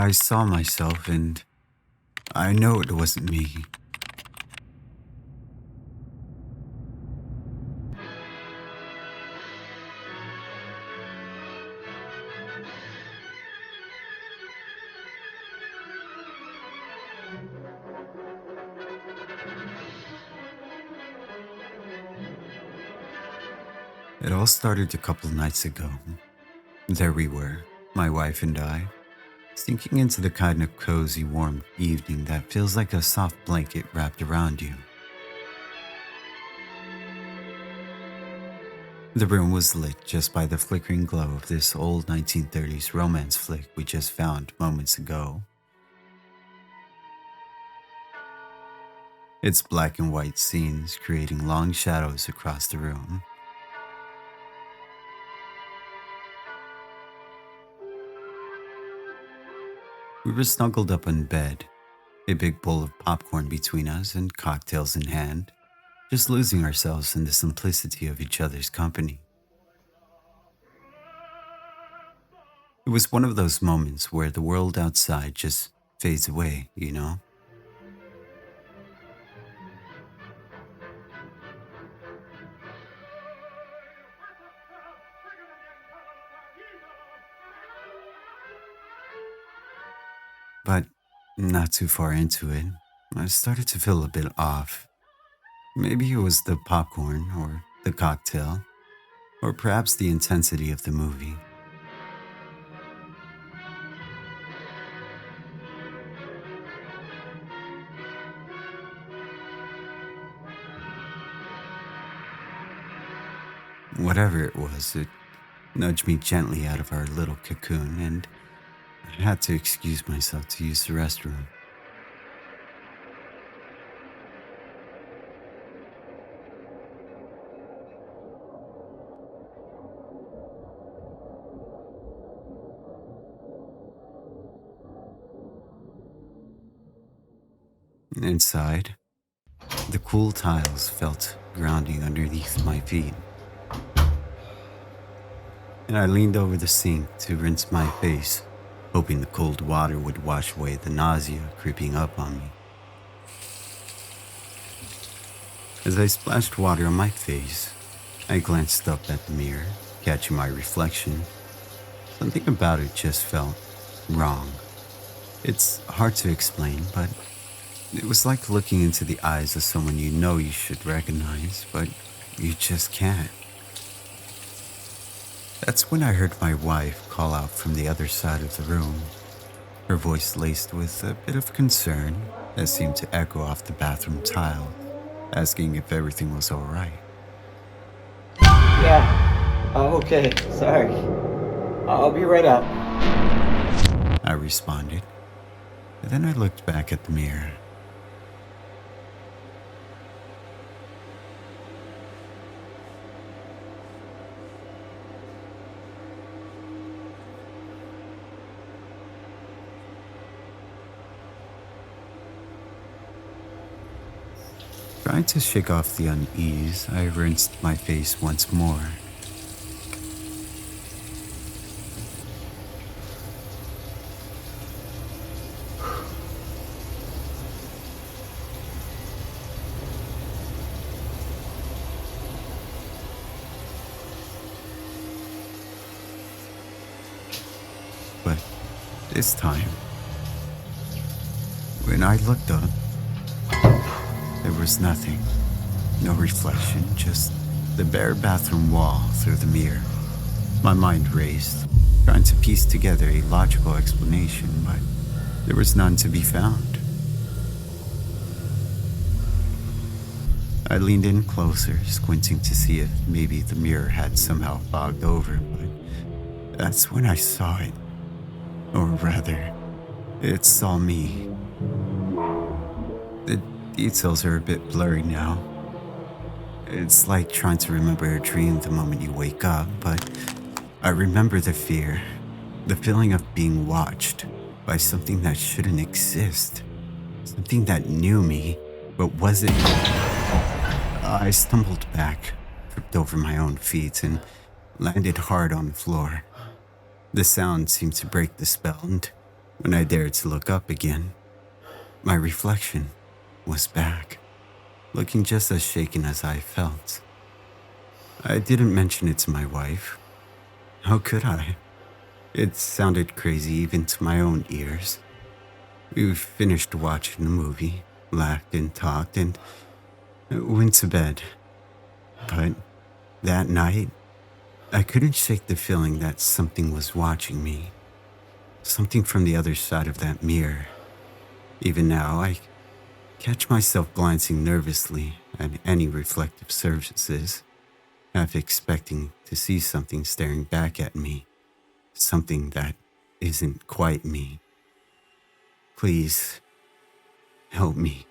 I saw myself and I know it wasn't me. It all started a couple nights ago. There we were, my wife and I, sinking into the kind of cozy, warm evening that feels like a soft blanket wrapped around you. The room was lit just by the flickering glow of this old 1930s romance flick we just found moments ago. Its black and white scenes creating long shadows across the room. We were snuggled up in bed, a big bowl of popcorn between us and cocktails in hand, just losing ourselves in the simplicity of each other's company. It was one of those moments where the world outside just fades away, you know? But not too far into it, I started to feel a bit off. Maybe it was the popcorn or the cocktail, or perhaps the intensity of the movie. Whatever it was, it nudged me gently out of our little cocoon, and I had to excuse myself to use the restroom. Inside, the cool tiles felt grounding underneath my feet, and I leaned over the sink to rinse my face, hoping the cold water would wash away the nausea creeping up on me. As I splashed water on my face, I glanced up at the mirror, catching my reflection. Something about it just felt wrong. It's hard to explain, but it was like looking into the eyes of someone you know you should recognize, but you just can't. That's when I heard my wife call out from the other side of the room, her voice laced with a bit of concern that seemed to echo off the bathroom tile, asking if everything was all right. Yeah. Oh, okay. Sorry. I'll be right out. I responded, and then I looked back at the mirror. Trying to shake off the unease, I rinsed my face once more. But this time, when I looked up, there was nothing. No reflection, just the bare bathroom wall through the mirror. My mind raced, trying to piece together a logical explanation, but there was none to be found. I leaned in closer, squinting to see if maybe the mirror had somehow fogged over, but that's when I saw it. Or rather, it saw me. The details are a bit blurry now. It's like trying to remember a dream the moment you wake up, but I remember the fear, the feeling of being watched by something that shouldn't exist, something that knew me, but wasn't. I stumbled back, tripped over my own feet, and landed hard on the floor. The sound seemed to break the spell, and When I dared to look up again, my reflection was back, looking just as shaken as I felt. I didn't mention it to my wife. How could I? It sounded crazy even to my own ears. We finished watching the movie, laughed and talked, and went to bed. But that night, I couldn't shake the feeling that something was watching me. Something from the other side of that mirror. Even now, I catch myself glancing nervously at any reflective surfaces, half expecting to see something staring back at me. Something that isn't quite me. Please, help me.